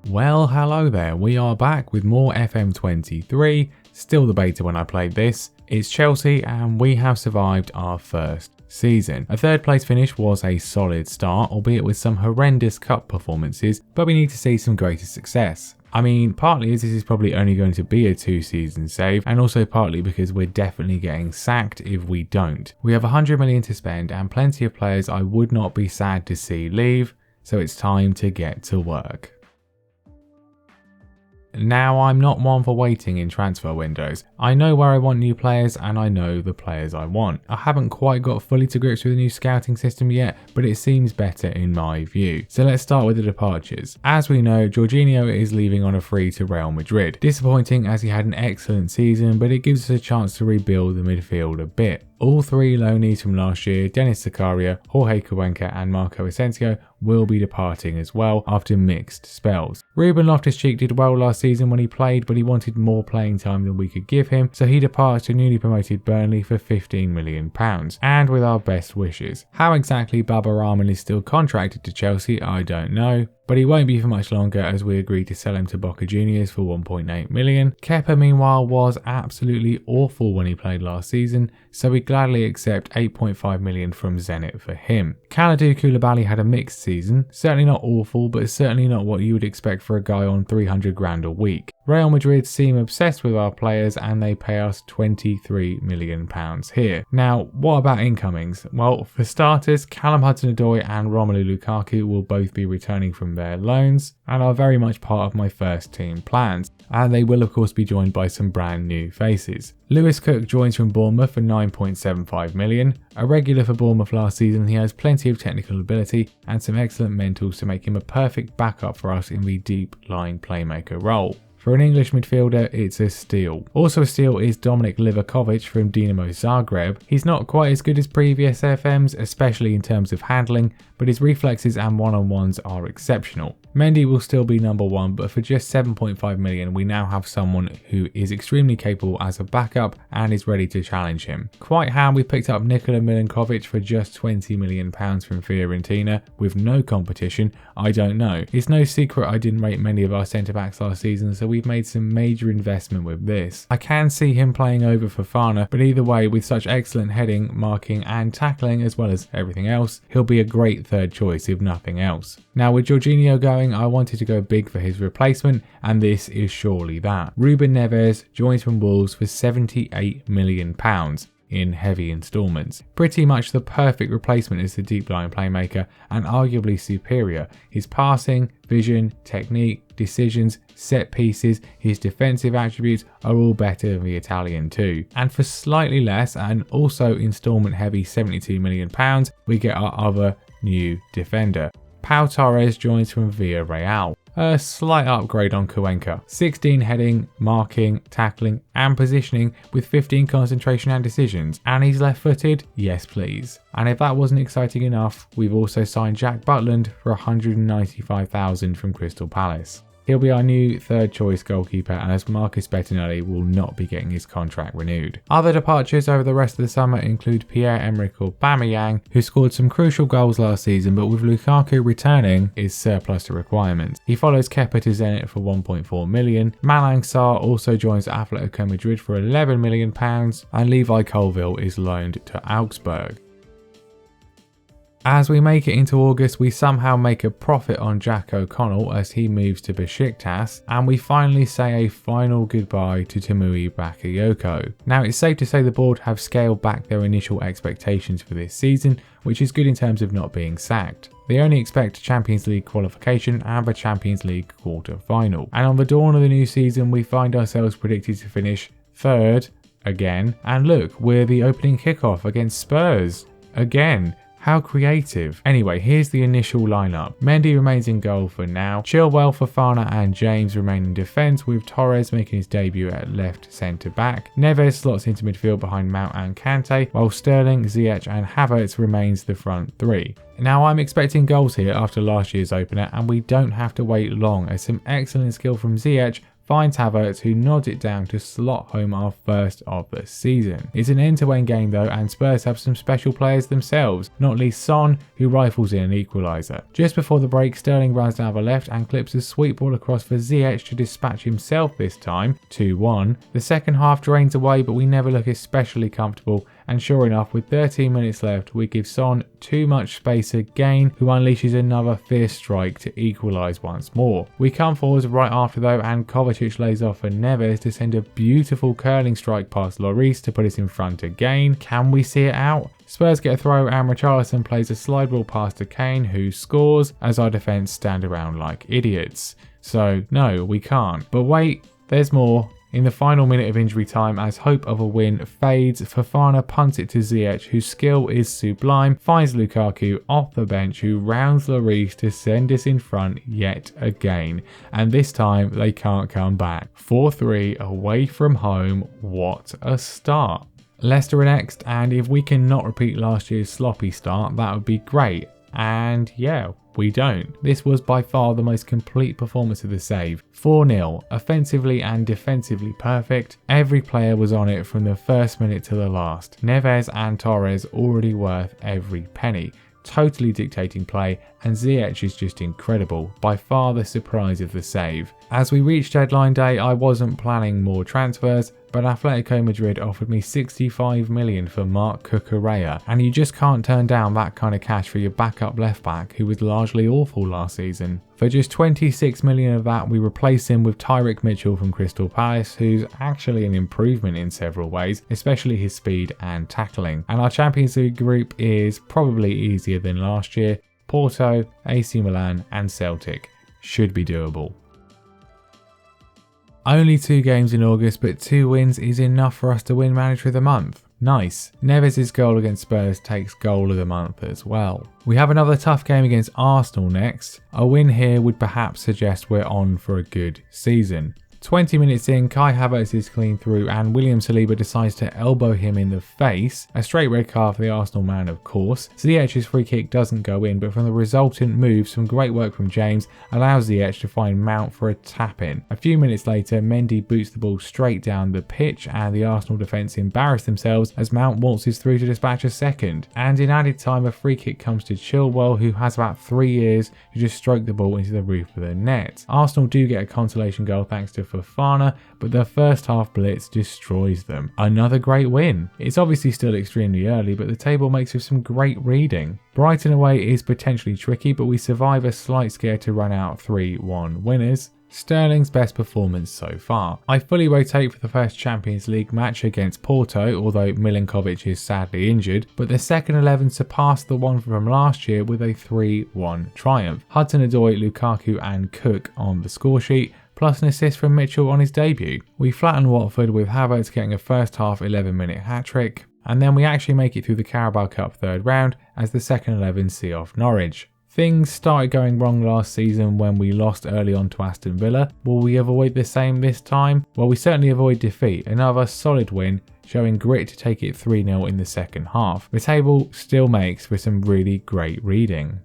Well, hello there, we are back with more FM23, still the beta when I played this. It's Chelsea and we have survived our first season. A third place finish was a solid start, albeit with some horrendous cup performances, but we need to see some greater success. I mean, partly as this is probably only going to be a 2-season save, and also partly because we're definitely getting sacked if we don't. We have 100 million to spend and plenty of players I would not be sad to see leave, so it's time to get to work. Now, I'm not one for waiting in transfer windows. I know where I want new players and I know the players I want. I haven't quite got fully to grips with the new scouting system yet, but it seems better in my view. So let's start with the departures. As we know, Jorginho is leaving on a free to Real Madrid. Disappointing as he had an excellent season, but it gives us a chance to rebuild the midfield a bit. All three loanees from last year, Denis Zakaria, Jorge Cuenca and Marco Asensio, will be departing as well after mixed spells. Ruben Loftus-Cheek did well last season when he played, but he wanted more playing time than we could give him, so he departs to newly promoted Burnley for £15 million, and with our best wishes. How exactly Baba Rahman is still contracted to Chelsea, I don't know, but he won't be for much longer as we agreed to sell him to Boca Juniors for £1.8 million. Kepa meanwhile was absolutely awful when he played last season, so we gladly accept £8.5 million from Zenit for him. Kalidou Koulibaly had a mixed season, certainly not awful, but certainly not what you would expect for a guy on 300 grand a week. Real Madrid seem obsessed with our players and they pay us £23 million here. Now, what about incomings? Well, for starters, Callum Hudson-Odoi and Romelu Lukaku will both be returning from their loans and are very much part of my first team plans, and they will of course be joined by some brand new faces. Lewis Cook joins from Bournemouth for £9.75 million. A regular for Bournemouth last season, he has plenty of technical ability and some excellent mentals to make him a perfect backup for us in the deep line playmaker role. For an English midfielder, it's a steal. Also a steal is Dominik Livakovic from Dinamo Zagreb. He's not quite as good as previous FMs, especially in terms of handling, but his reflexes and one-on-ones are exceptional. Mendy will still be number one, but for just £7.5 million, we now have someone who is extremely capable as a backup and is ready to challenge him. Quite how we picked up Nikola Milinkovic for just £20 million from Fiorentina with no competition, I don't know. It's no secret I didn't rate many of our centre-backs last season, so we've made some major investment with this. I can see him playing over Fofana, but either way, with such excellent heading, marking and tackling as well as everything else, he'll be a great third choice if nothing else. Now with Jorginho going, I wanted to go big for his replacement, and this is surely that. Ruben Neves joins from Wolves for £78 million in heavy instalments. Pretty much the perfect replacement as the deep line playmaker and arguably superior. His passing, vision, technique, decisions, set pieces, his defensive attributes are all better than the Italian too. And for slightly less and also instalment heavy £72 million, we get our other new defender. Pau Torres joins from Villarreal. A slight upgrade on Cuenca. 16 heading, marking, tackling and positioning with 15 concentration and decisions. And he's left-footed? Yes please. And if that wasn't exciting enough, we've also signed Jack Butland for £195,000 from Crystal Palace. He'll be our new third choice goalkeeper as Marcus Bettinelli will not be getting his contract renewed. Other departures over the rest of the summer include Pierre-Emerick Aubameyang, who scored some crucial goals last season, but with Lukaku returning is surplus to requirements. He follows Kepa to Zenit for £1.4 million. Malang Sarr also joins Atletico Madrid for £11 million and Levi Colville is loaned to Augsburg. As we make it into August, we somehow make a profit on Jack O'Connell as he moves to Besiktas, and we finally say a final goodbye to Tamui Bakayoko. Now, it's safe to say the board have scaled back their initial expectations for this season, which is good in terms of not being sacked. They only expect Champions League qualification and the Champions League quarter-final. And on the dawn of the new season, we find ourselves predicted to finish third again. And look, we're the opening kickoff against Spurs again. How creative. Anyway, here's the initial lineup. Mendy remains in goal for now. Chilwell, Fofana and James remain in defence, with Torres making his debut at left centre back. Neves slots into midfield behind Mount and Kante, while Sterling, Ziyech and Havertz remains the front three. Now I'm expecting goals here after last year's opener, and we don't have to wait long as some excellent skill from Ziyech finds Havertz, who nods it down to slot home our first of the season. It's an end-to-end game though, and Spurs have some special players themselves, not least Son, who rifles in an equaliser. Just before the break, Sterling runs down the left and clips a sweet ball across for Ziyech to dispatch himself this time, 2-1. The second half drains away, but we never look especially comfortable, and sure enough, with 13 minutes left, we give Son too much space again, who unleashes another fierce strike to equalise once more. We come forwards right after though, and Kovacic lays off for Neves to send a beautiful curling strike past Lloris to put us in front again. Can we see it out? Spurs get a throw and Richarlison plays a slide ball pass to Kane, who scores as our defence stand around like idiots. So no, we can't. But wait, there's more. In the final minute of injury time, as hope of a win fades, Fofana punts it to Ziyech, whose skill is sublime, finds Lukaku off the bench, who rounds Lloris to send us in front yet again. And this time they can't come back. 4-3 away from home. What a start. Leicester are next, and if we can not repeat last year's sloppy start, that would be great. And yeah, we don't. This was by far the most complete performance of the save. 4-0, offensively and defensively perfect. Every player was on it from the first minute to the last. Neves and Torres already worth every penny. Totally dictating play, and Ziyech is just incredible, by far the surprise of the save. As we reached deadline day, I wasn't planning more transfers, but Atletico Madrid offered me 65 million for Marc Cucurella, and you just can't turn down that kind of cash for your backup left back who was largely awful last season. For just 26 million of that, we replace him with Tyrick Mitchell from Crystal Palace, who's actually an improvement in several ways, especially his speed and tackling. And our Champions League group is probably easier than last year. Porto, AC Milan and Celtic should be doable. Only 2 games in August, but 2 wins is enough for us to win Manager of the Month. Nice. Neves' goal against Spurs takes Goal of the Month as well. We have another tough game against Arsenal next. A win here would perhaps suggest we're on for a good season. 20 minutes in, Kai Havertz is clean through and William Saliba decides to elbow him in the face. A straight red card for the Arsenal man, of course. Ziyech's free kick doesn't go in, but from the resultant move, some great work from James allows Ziyech to find Mount for a tap-in. A few minutes later, Mendy boots the ball straight down the pitch and the Arsenal defence embarrass themselves as Mount waltzes through to dispatch a second. And in added time, a free kick comes to Chilwell, who has about 3 years to just stroke the ball into the roof of the net. Arsenal do get a consolation goal thanks to Fofana, but the first half blitz destroys them. Another great win. It's obviously still extremely early, but the table makes for some great reading. Brighton away is potentially tricky, but we survive a slight scare to run out 3-1 winners. Sterling's best performance so far. I fully rotate for the first Champions League match against Porto, although Milinkovic is sadly injured, but the second 11 surpassed the one from last year with a 3-1 triumph. Hudson-Odoi, Lukaku and Cook on the score sheet, plus an assist from Mitchell on his debut. We flatten Watford with Havertz getting a first half 11-minute hat-trick, and then we actually make it through the Carabao Cup third round as the second 11 see off Norwich. Things started going wrong last season when we lost early on to Aston Villa. Will we avoid the same this time? Well, we certainly avoid defeat. Another solid win, showing grit to take it 3-0 in the second half. The table still makes for some really great reading.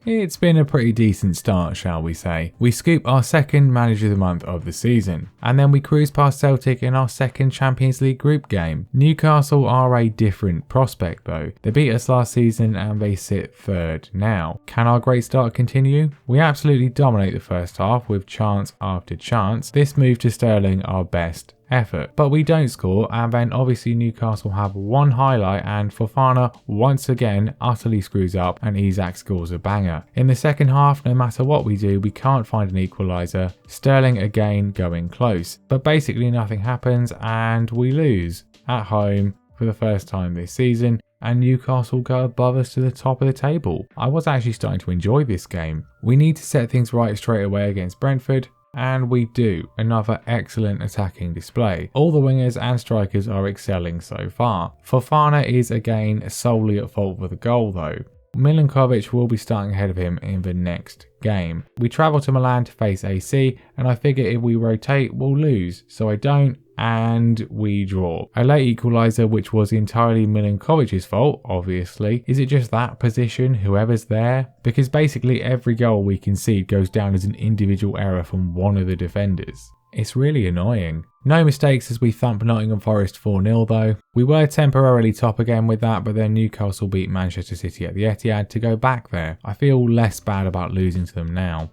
It's been a pretty decent start, shall we say. We scoop our second Manager of the Month of the season, and then we cruise past Celtic in our second Champions League group game. Newcastle are a different prospect though. They beat us last season and they sit third now. Can our great start continue? We absolutely dominate the first half with chance after chance. This move to Sterling our best effort, but we don't score, and then obviously Newcastle have one highlight and Fofana once again utterly screws up and Isak scores a banger. In the second half, no matter what we do, we can't find an equaliser. Sterling again going close, but basically nothing happens and we lose at home for the first time this season, and Newcastle go above us to the top of the table. I was actually starting to enjoy this game. We need to set things right straight away against Brentford, and we do. Another excellent attacking display. All the wingers and strikers are excelling so far. Fofana is again solely at fault for the goal though. Milinkovic will be starting ahead of him in the next game. We travel to Milan to face AC, and I figure if we rotate, we'll lose, so I don't, and we draw. A late equaliser, which was entirely Milinkovic's fault, obviously. Is it just that position, whoever's there? Because basically every goal we concede goes down as an individual error from one of the defenders. It's really annoying. No mistakes as we thump Nottingham Forest 4-0 though. We were temporarily top again with that, but then Newcastle beat Manchester City at the Etihad to go back there. I feel less bad about losing to them now.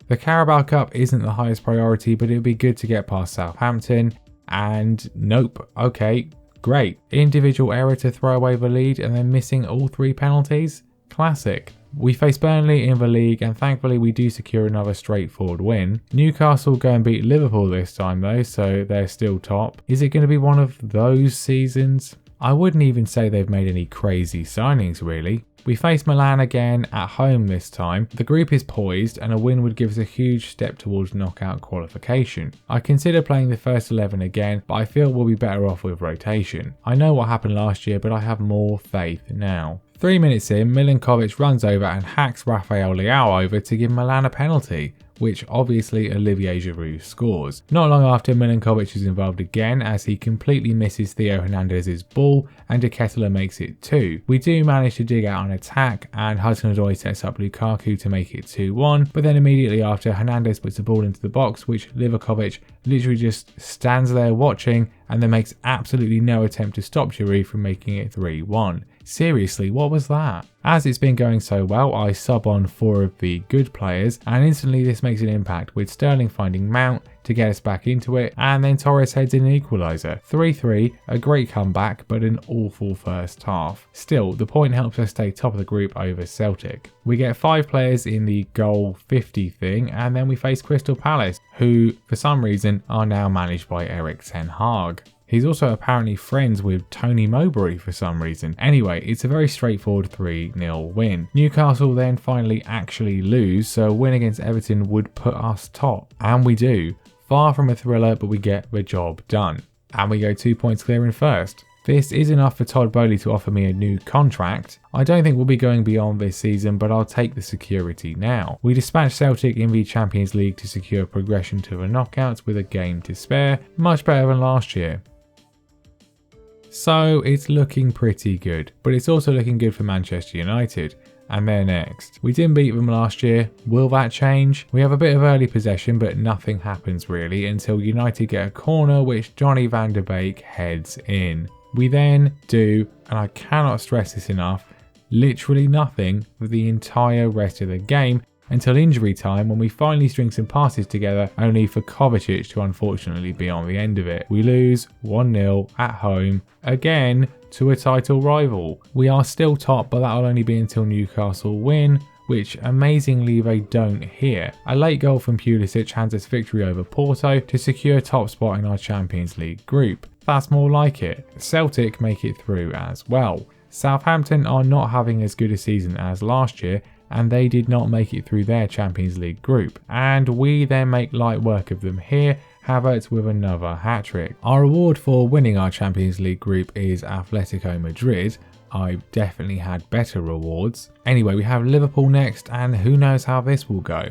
The Carabao Cup isn't the highest priority, but it would be good to get past Southampton, and nope, okay, great. Individual error to throw away the lead and then missing all 3 penalties? Classic. We face Burnley in the league, and thankfully we do secure another straightforward win. Newcastle go and beat Liverpool this time though, so they're still top. Is it going to be one of those seasons? I wouldn't even say they've made any crazy signings really. We face Milan again at home this time. The group is poised and a win would give us a huge step towards knockout qualification. I consider playing the first 11 again, but I feel we'll be better off with rotation. I know what happened last year, but I have more faith now. 3 minutes in, Milinkovic runs over and hacks Rafael Leao over to give Milan a penalty, which obviously Olivier Giroud scores. Not long after, Milinkovic is involved again as he completely misses Theo Hernandez's ball and De Ketelaere makes it 2. We do manage to dig out an attack and Hudson-Odoi sets up Lukaku to make it 2-1, but then immediately after, Hernandez puts the ball into the box, which Livakovic literally just stands there watching and then makes absolutely no attempt to stop Giroud from making it 3-1. Seriously, what was that? As it's been going so well, I sub on 4 of the good players and instantly this makes an impact with Sterling finding Mount to get us back into it, and then Torres heads in an equaliser. 3-3, a great comeback but an awful first half. Still, the point helps us stay top of the group over Celtic. We get 5 players in the goal 50 thing and then we face Crystal Palace, who for some reason are now managed by Erik ten Hag. He's also apparently friends with Tony Mowbray for some reason. Anyway, it's a very straightforward 3-0 win. Newcastle then finally actually lose, so a win against Everton would put us top. And we do. Far from a thriller, but we get the job done. And we go 2 points clear in first. This is enough for Todd Boehly to offer me a new contract. I don't think we'll be going beyond this season, but I'll take the security now. We dispatched Celtic in the Champions League to secure progression to the knockouts with a game to spare. Much better than last year. So it's looking pretty good, but it's also looking good for Manchester United, and they're next. We didn't beat them last year. Will that change? We have a bit of early possession, but nothing happens really until United get a corner which Johnny van der Beek heads in. We then do, and I cannot stress this enough, literally nothing for the entire rest of the game until injury time when we finally string some passes together, only for Kovacic to unfortunately be on the end of it. We lose 1-0 at home, again to a title rival. We are still top, but that'll only be until Newcastle win, which amazingly they don't here. A late goal from Pulisic hands us victory over Porto to secure top spot in our Champions League group. That's more like it. Celtic make it through as well. Southampton are not having as good a season as last year, and they did not make it through their Champions League group, and we then make light work of them here, Havertz with another hat-trick. Our reward for winning our Champions League group is Atletico Madrid. I definitely had better rewards. Anyway, we have Liverpool next, and who knows how this will go.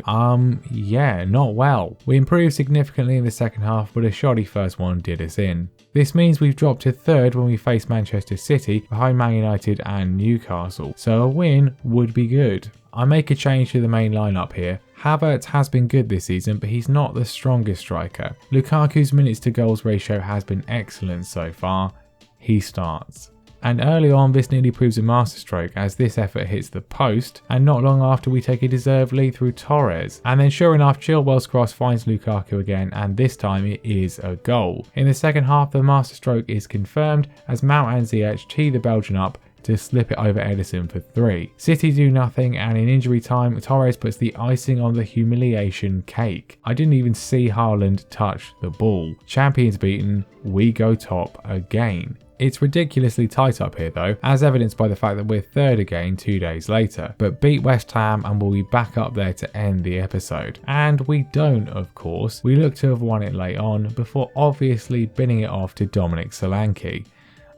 Yeah, not well. We improved significantly in the second half, but a shoddy first one did us in. This means we've dropped to third when we face Manchester City, behind Man United and Newcastle, so a win would be good. I make a change to the main lineup here. Havertz has been good this season, but he's not the strongest striker. Lukaku's minutes to goals ratio has been excellent so far. He starts. And early on this nearly proves a masterstroke as this effort hits the post, and not long after we take a deserved lead through Torres. And then sure enough, Chilwell's cross finds Lukaku again, and this time it is a goal. In the second half the masterstroke is confirmed as Mount and Ziyech tee the Belgian up to slip it over Edison for 3. City do nothing, and in injury time Torres puts the icing on the humiliation cake. I didn't even see Haaland touch the ball. Champions beaten, we go top again. It's ridiculously tight up here though, as evidenced by the fact that we're third again 2 days later, but beat West Ham and we'll be back up there to end the episode. And we don't, of course. We look to have won it late on, before obviously binning it off to Dominic Solanke.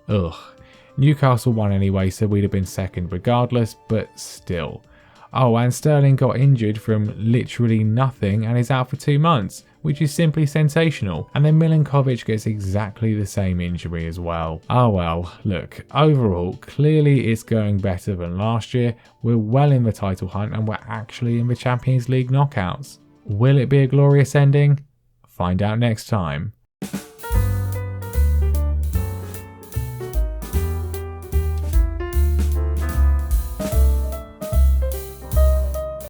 Ugh. Newcastle won anyway, so we'd have been second regardless, but still. Oh, and Sterling got injured from literally nothing and is out for 2 months, which is simply sensational. And then Milinkovic gets exactly the same injury as well. Oh well, look, overall, clearly it's going better than last year. We're well in the title hunt and we're actually in the Champions League knockouts. Will it be a glorious ending? Find out next time.